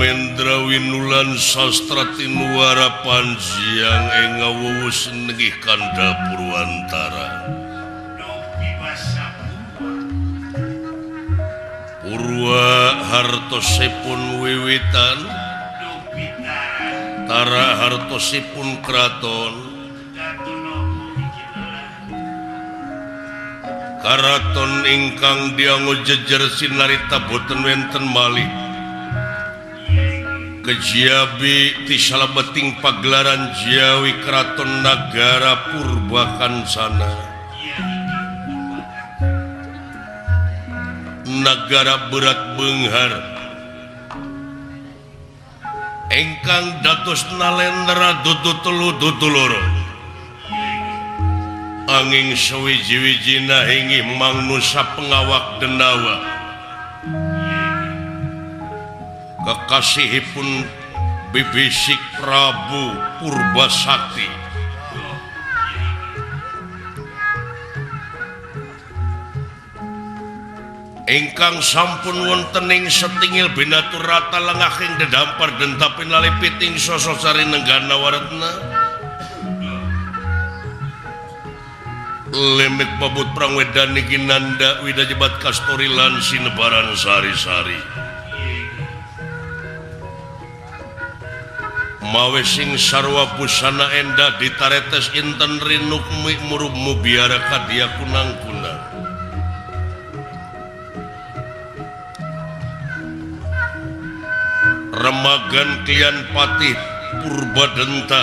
Mendra Winulan Sastra Tinuara Panjiang Engawus Negih Kanda Purwantara Purwa hartosipun wiwitan Tara hartosipun kraton Karaton ingkang diango jejer sinarita boten wenten malih Kejiabi ti salabeting pagelaran Jawi Keraton Nagara Purbakansana Nagara Berat Benghar engkang dados Nalendra dudu telu dudu loro anging sawiji-wijina hinggih mangnusa pengawak Denawa kekasihipun Bibisik Prabu Purbasakti ingkang sampun wontening setingil binaturata lengahing dedampar dentapin lalipiting sososari nenggana waratna lemek babut prangwedani ginanda widajebat kastori lan sinebaran sari-sari mawe sing sarwa busana endah ditaretes inten rinuk murub mubiara kadia kunang-kunang remagan klian patih Purbadenta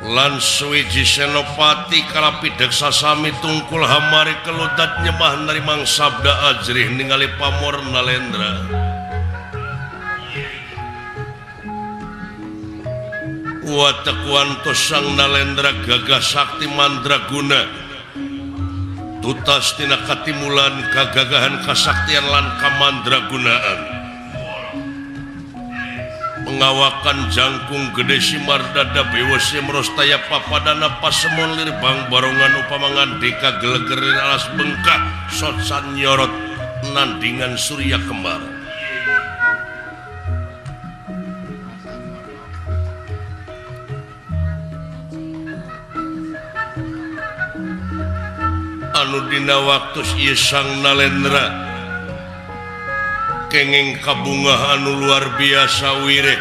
lan suwiji senopati kalapidek sasami tungkul hamari keludat nyemah narimang sabda ajrih ningali pamor Nalendra watakuantos sang Nalendra gagah sakti mandraguna tutas tina katimulan kagagahan kasaktian lan kamandragunaan pengawakan jangkung gede simardada bewese merostaya papadana pasemon lirbang barongan upamangan deka gelegerin alas bengkak sotsan nyorot nandingan surya kembar anu dina waktu ieu sang Nalendra kenging kabungah anu luar biasa wireh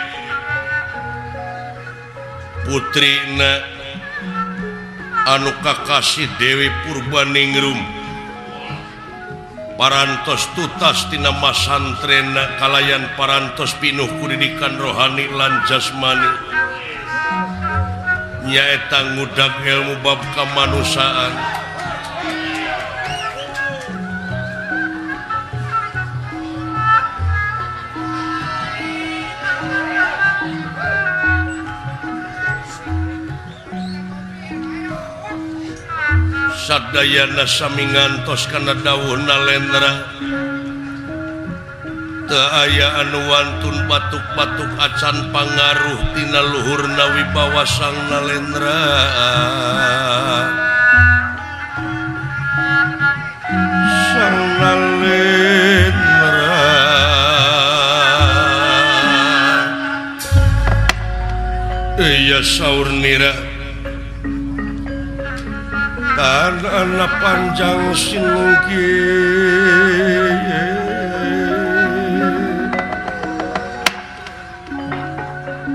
putrina anu kakasih Dewi Purbaningrum parantos tutas tina masantrena kalayan parantos pinuh kuridikan rohani lan jasmani nyaeta ngudag ilmu bab kamanusaan sadayana sami ngantos kana dawuh Nalendra teu aya anu wantun batuk-batuk acan pangaruh tina luhurna wibawa sang Nalendra sang Nalendra iya saur nira tanana panjang sinungki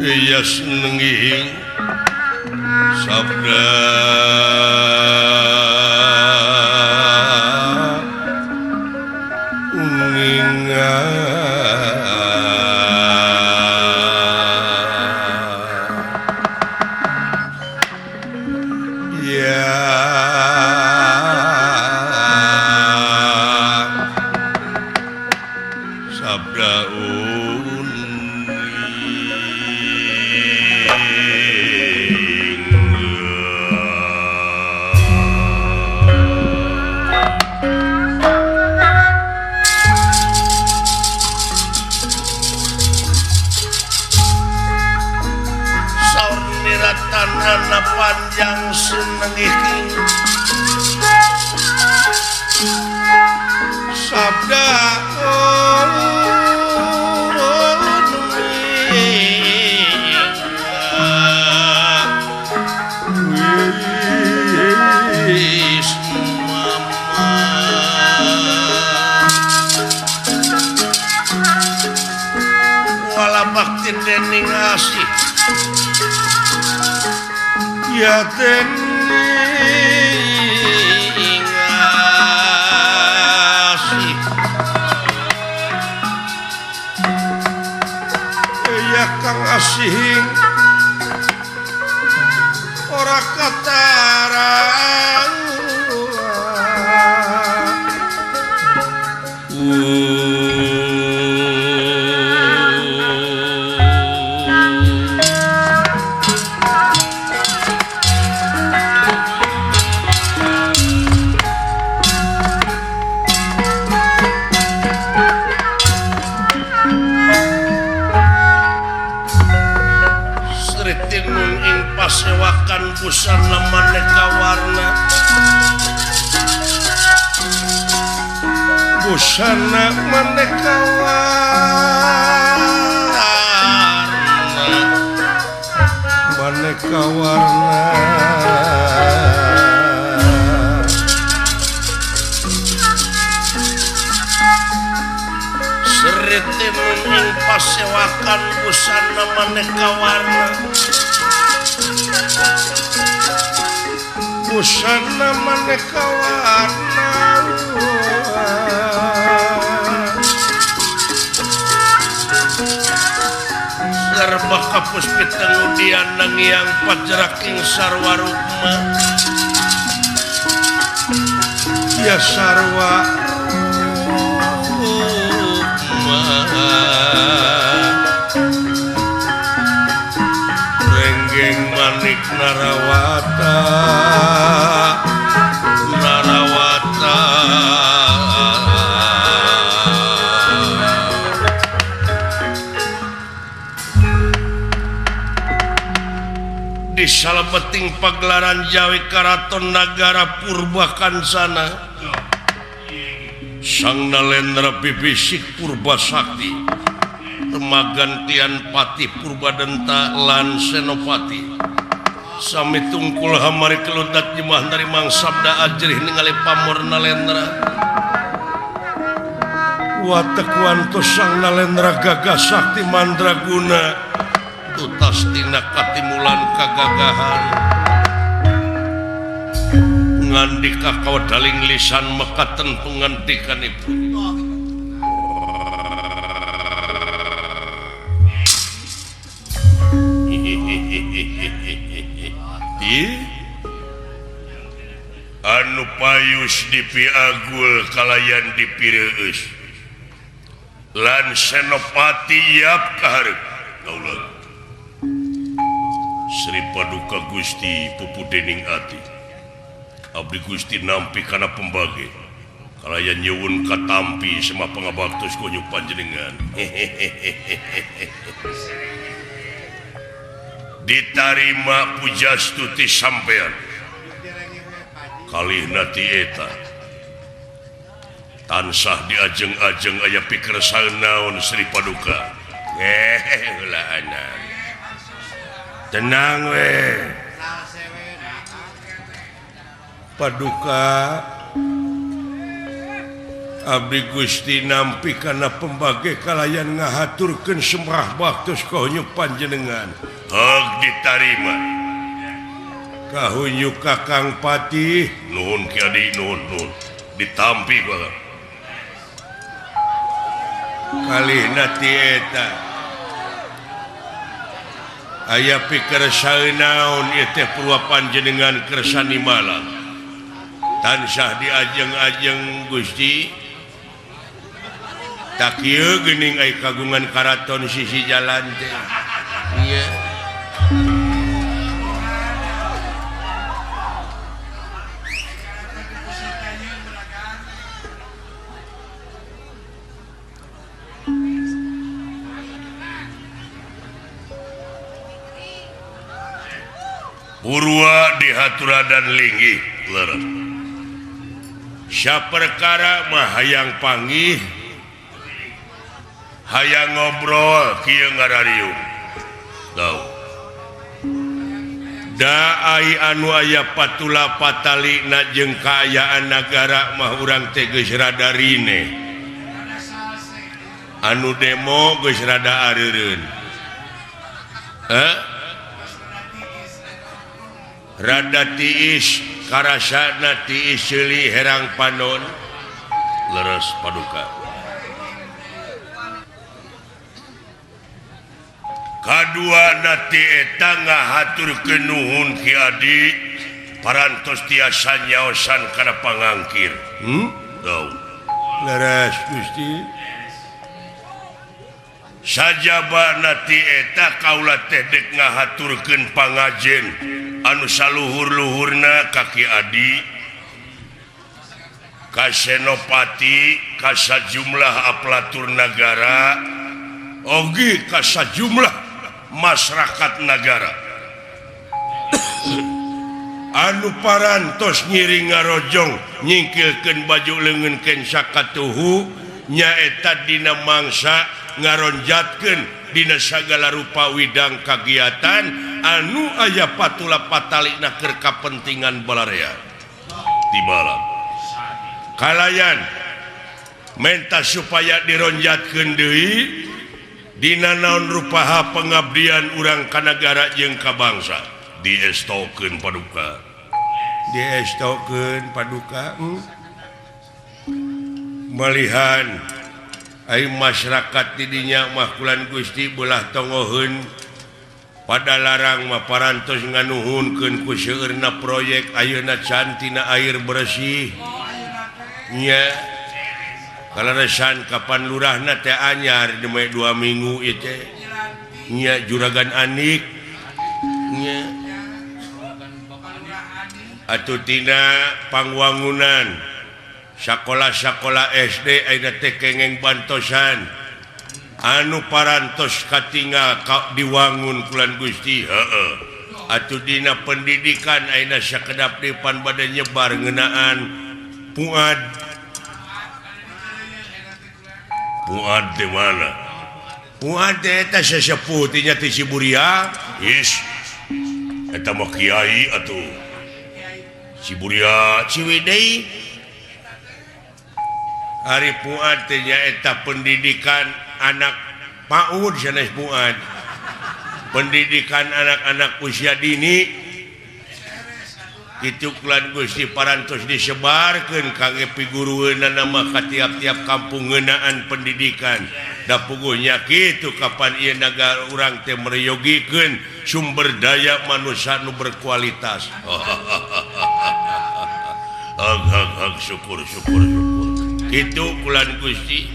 iya senengih sabda uningan panjang senengih sabda wala bakti dening asih ya dening asih sing ora katarang pasewakan busana maneka warna busana maneka warna seritin ing pasewakan busana maneka warna busana maneka warna serba kapus pitengudian nangiang pajeraking sarwa rukma ya sarwa rukma renggeng manik narawata di salebeting pagelaran Jawi Karaton Nagara Purbakansana Sang Nalendra bibisik Purba Sakti Remagantian Pati Purbadenta lan Senopati sami tungkul hamari keludat jemah dari mang sabda ajrih ningali pamor Nalendra watekwanto Sang Nalendra gagah sakti mandraguna tutas tina katimulan kagagahan ngandika kawadaling lisan mekaten pengantikan ibu anu payus dipiagul kalayan dipireus lan Senopati yap kaharep kaulah Sri Paduka Gusti pupudening ati abdi Gusti nampi kana pembage kalayan nyuwun katampi sama pangabaktos konyuk panjenengan ditarima pujastuti sampean kalihna ti eta tansah diajeng-ajeng aya pikersaan naon Sri Paduka ulah anak tenang we Paduka abdi Gusti nampi kana pembage kalayan ngahaturkeun semrah baktos kahonyuk panjenengan heg ditarima kahonyuk Kakang Pati nuhun ki adi nuhun ditampi bae kalihna ti eta aya pikersaan naon ieu teh purwa panjenengan kersani malam tansah diajeng-ajeng Gusti tak ieu geuning ai kagungan karaton sisi jalan teh ieu Purwa dihaturadan linggih leres saperkara mah hayang panggih hayang ngobrol kieu ngarariung tau da ai anu aya patula patalina jeung kaayaan nagara mah urang teh geus rada rine anu demo geus rada areureun rada tiis karasana tiis seuli herang panon leres Paduka Kadua nanti eta ngahaturkeun nuhun Ki Adi parantos tiasa nyaosan kana pangangkir. Tau. Leres Gusti. Sajaba nanti eta kaula teh dek ngahaturkeun pangajen anu saluhur-luhurna ka Ki Adi, ka Senopati, ka sajumlah aparatur nagara, oge ka sajumlah masyarakat negara anu parantos ngiring ngarojong nyingkilkeun baju leungeun ken sakatuhu nyaeta dina mangsa ngaronjatkeun dina sagala rupa widang kagiatan anu aya patula patalina keur kapentingan balarea di malam kalayan menta supaya dironjatkeun deui dina naon rupaha pengabdian urang ka nagara jeung ka bangsa diestokeun paduka malihan ai masyarakat di dinya mah kulan Gusti beulah tongoheun pada larang mah parantos nganuhunkeun ku seueurna proyek ayeuna cantina air bersih nya kalaresan kapan lurahna teh anyar deme 2 minggu ieu teh nya juragan Anik nya atuh tina pangwangunan sakola-sakola SD ayeuna teh kengeng bantosan anu parantos katinggal diwangun kulan Gusti heeh atuh dina pendidikan ayeuna sakedap depan bade nyebar ngeunaan Puad di mana? Puad eta sesepuh tinya ti Ciburia. Is. Eta mah kiai atuh. Ciburia Ciwidey. Ari Puad tinya eta pendidikan anak PAUD sanes Puad. Pendidikan anak-anak usia dini. Itu kulan Gusti parantos disebarkeun kangge pigurueunna nama ka tiap-tiap kampung ngeunaan pendidikan da puguhnya kitu kapan ieu nagara urang teh mereyogikeun sumber daya manusia nu berkualitas. Syukur kitu kulan Gusti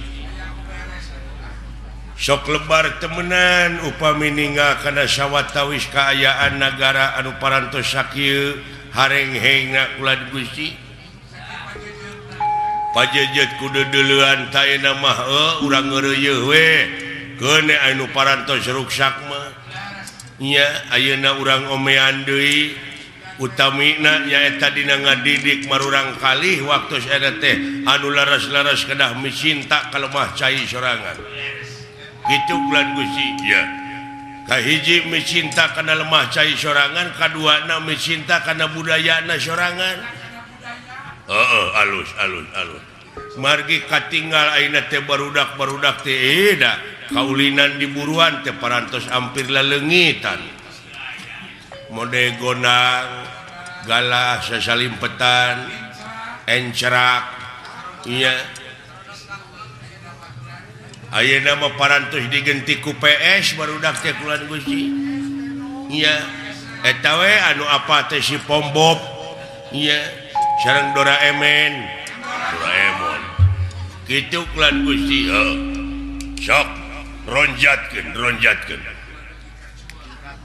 sok lebar temenan upami ninggal kana sawatawis kaayaan nagara anu parantos sakieu hareng-hengna kulan Gusti pajejet kudu deuleuan taena mah urang ngeureueuh we keune anu parantos ruksak mah nya ayeuna urang omean deui utamina nyaeta dina ngadidik marurang kalih waktu eta teh anu laras-laras kedah micinta ka lemah cai sorangan kitu kulan Gusti ya kahiji micinta kana lemah cai sorangan kaduana micinta kana budayana sorangan alus margi katinggal ayeuna teh barudak-barudak teh eda kaulinan diburuan teh parantos hampir laleungitan mode gondang galah sasalimpetan encerak iya ayeuna mah parantos digenti ku PS barudak teh kulan Gusti iya eta we anu apa teh si Pombob iya sareng Doraemon kitu kulan Gusti sok ronjatkeun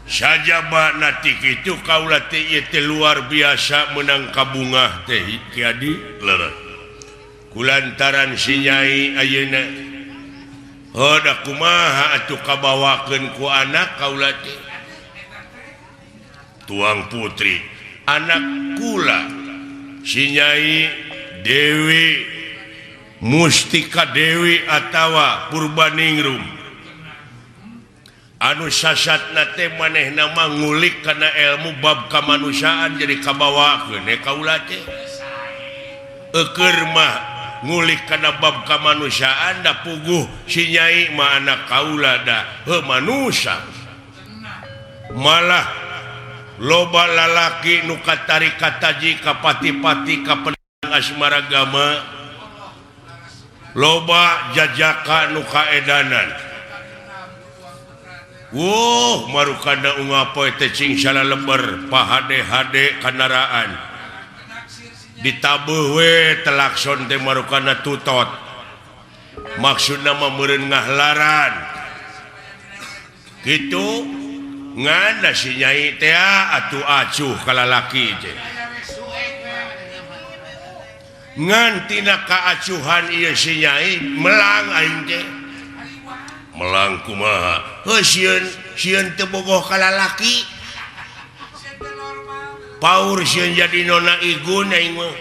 sajaba nanti kitu kaula teh ieu teh luar biasa menang kabungah teh Ki Adi leureuh kulantaran si Nyai ayeuna da kumaha atuh kabawakeun ku anak kaula teh tuang putri anak kula si Nyai Dewi Mustika Dewi atawa Purbaningrum anu sasatna teh manehna mah ngulik kana ilmu bab kamanusiaan jadi kabawakeun kaula teh eukeur mah ngulik kana bab kamanusiaan da puguh si Nyai mah anak kaula da manusia malah loba lalaki nu katarik kataji ka pati-pati ka penang asmaragama loba jajaka nu kaedanan marukana ungapoe tecing salah leber pahade-hade kendaraan ditabuh we telakson teh marukana tutot maksudna mah meureun ngahlaran kitu ngan da si nyai teh atuh acuh ka lalaki teh ngan tina kaacuhan ieu si nyai melang aing teh melang kumaha sieun teu bogoh ka lalaki paur sieun jadi nona igun aing mah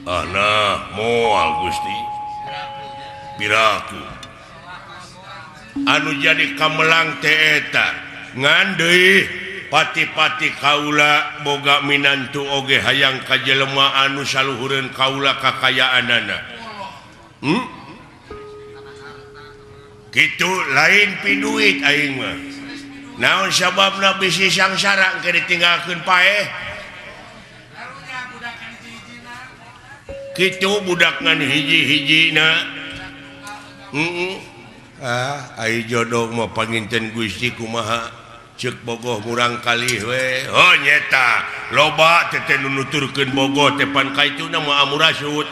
nah moal Gusti piraku anu jadi kamelang teh eta ngan deui pati-pati kaula boga minantu oge hayang ka jelema anu saluhureun kaula kakayaanana kitu lain pi duit aing mah naon sababna bisi sangsara engke ditinggalkeun paeh kitu budak ngan hiji-hijina ai jodoh mah panginten Gusti kumaha ceuk bogoh murang kalih we nyeta loba teh nu nuturkeun bogoh teh pan kaituna mah amurasut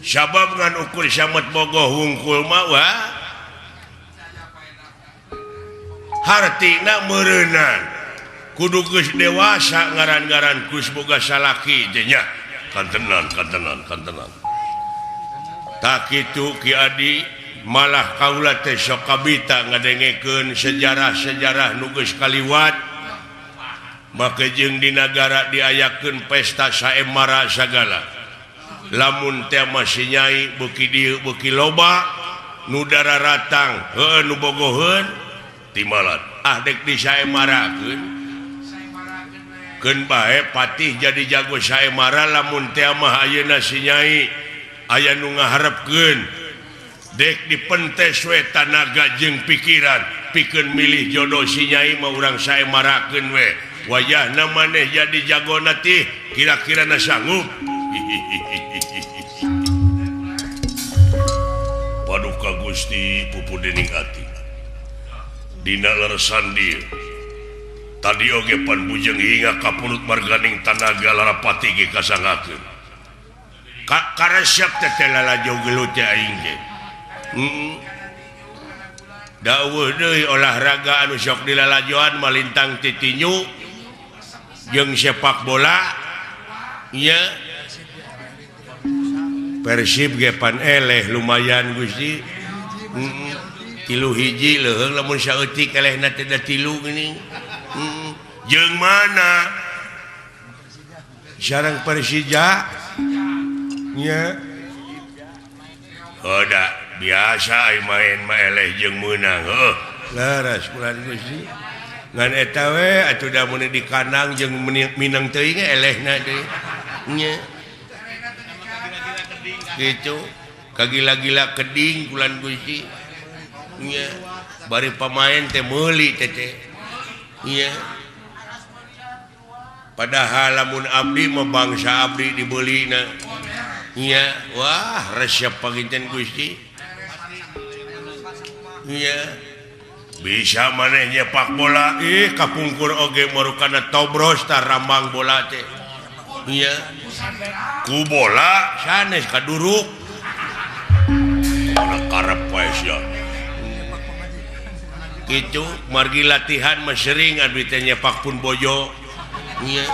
sabab ngan ukur samet bogoh wungkul mah wah hartina meureunan kudu geus dewasa ngaran-ngaran kus boga salaki teh nya kantenan tak kitu Ki Adi malah kaula teh sok kabita ngadengekeun sejarah-sejarah nu geus kaliwat make jeung di nagara diayakeun pesta saemara sagala lamun teh masih nyai beuki dieu beuki loba nu dararatang nu bogoheun timalan dek disaemarakeun keun bae patih jadi jago saemara lamun teh mah ayeuna si nyai aya nu ngaharepkeun dek dipentes we tanaga jeung pikiran pikeun milih jodoh si nyai mah urang saemarakeun we wayahna maneh jadi jagona tih kira-kira na sanggup paduka Gusti pupu dening ati dina leresan dieu tadi oge pan bujeng hinga kapulut marganing tanaga larapati ge kasangakeun karesep teh lalajo gelut teh aing ge dawuh deui olahraga anu sok dilalajoan malintang titinyu jeung sepak bola nya Persib ge pan eleh lumayan Gusti 3 hiji leuheung lamun saeutik elehna teh da 3 geuning jeung mana sareng Persija nya da biasa ai main mah eleh jeung meunang laras kulan Gusti ngan eta we atuh da mun di kandang jeung minang teuing elehna deui nya gitu kagila-gila keding kulan Gusti nya bari pamain teh meuli teh nya padahal lamun abdi mah bangsa abdi dibeulina nya wah resep panginten Gusti nya bisa maneh nyepak bola kapungkur oge marukana tobros tar rambang bola teh nya ku bola sanes kaduruk ana karep wae sia kitu margi latihan mah sering abdi teh nyepak pun bojo nya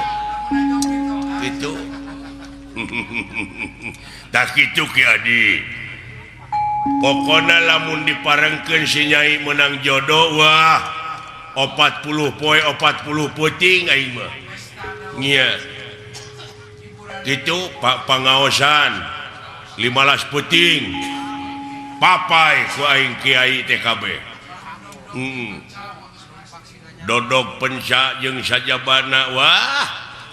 kitu tak kitu Ki Adi pokona lamun diparengkeun si nyai menang jodoh wah 40 poe 40 puting aing mah nya kitu pangaosan 15 puting papai ku aing kiai TKB dodog penca jeung sajabana wah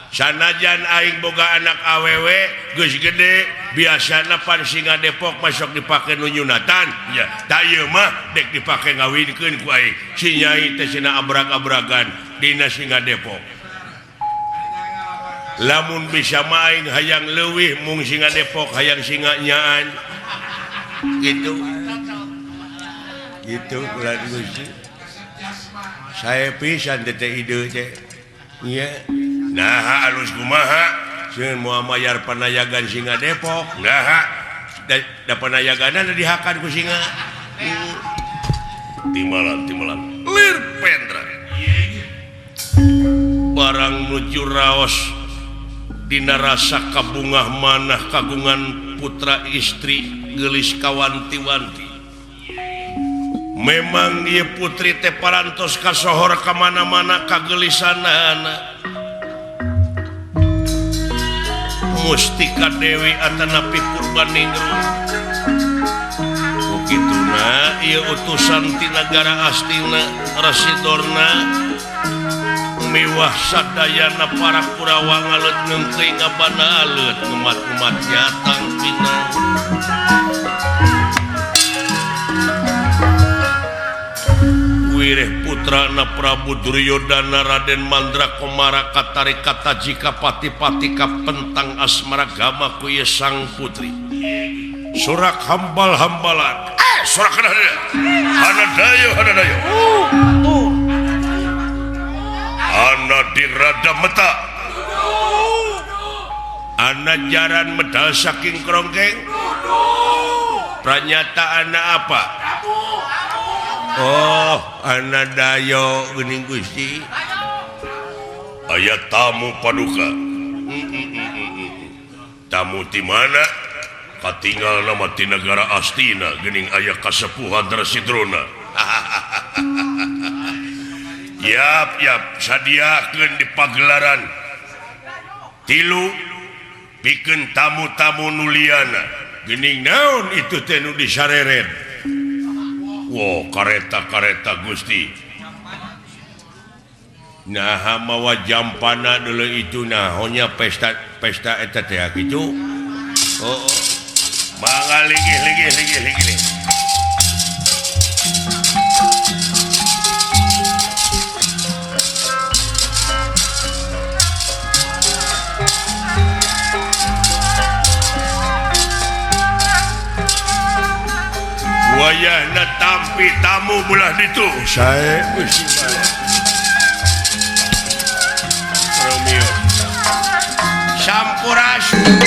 sanajan aing boga anak awewe geus gede biasana pan singa Depok masuk dipake nu nyunatan nya da ieu mah dek dipake ngawinkeun ku aing si nyai teh cenah abrag-abragan dina singa Depok lamun bisa mah aing hayang leuwih mung singa Depok hayang singa nyaan gitu gitu ulah Gusti saya pisan teh ide teh iya nah alus kumaha sieun moal mayar panayagan Singa Depok nah da panayagana dihakan ku Singa timalan lir pendra barang nuju raos dina rasa kabungah manah kagungan putra istri gelis kawanti-wanti memang dia putri teh parantos kasohor kamana-mana kagelisanana Mustika Dewi Atanapi Purbaningrum begituna ieu utusan ti nagara astina Rasidorna miwah sadayana para Kurawa ngalet ngengkeuy ngabana aleut umat-umat jatang pinang wireh putrana Prabu Duryodana Raden Mandrakomara katari kata jika pati-pati kapentang asmaragama ku ieu sang putri surak hambal-hambalan surak hanadayo ana dirada meta ana jaran medal saking krongkeng pranyataan apa oh ana dayo geuning Gusti aya tamu paduka tamu ti mana katinggal nama ti negara Astina geuning aya kasepuhan Drasidrona yap sadiakeun di pagelaran tilu pikeun tamu-tamu nuliana geuning naon itu teh nu disareret wow kareta Gusti nah mawa jampana dulu itu nahonya pesta eta teh kitu oh mangga linggih wayahna tampi tamu belah ditu saya Gusti Romeo Sampurasun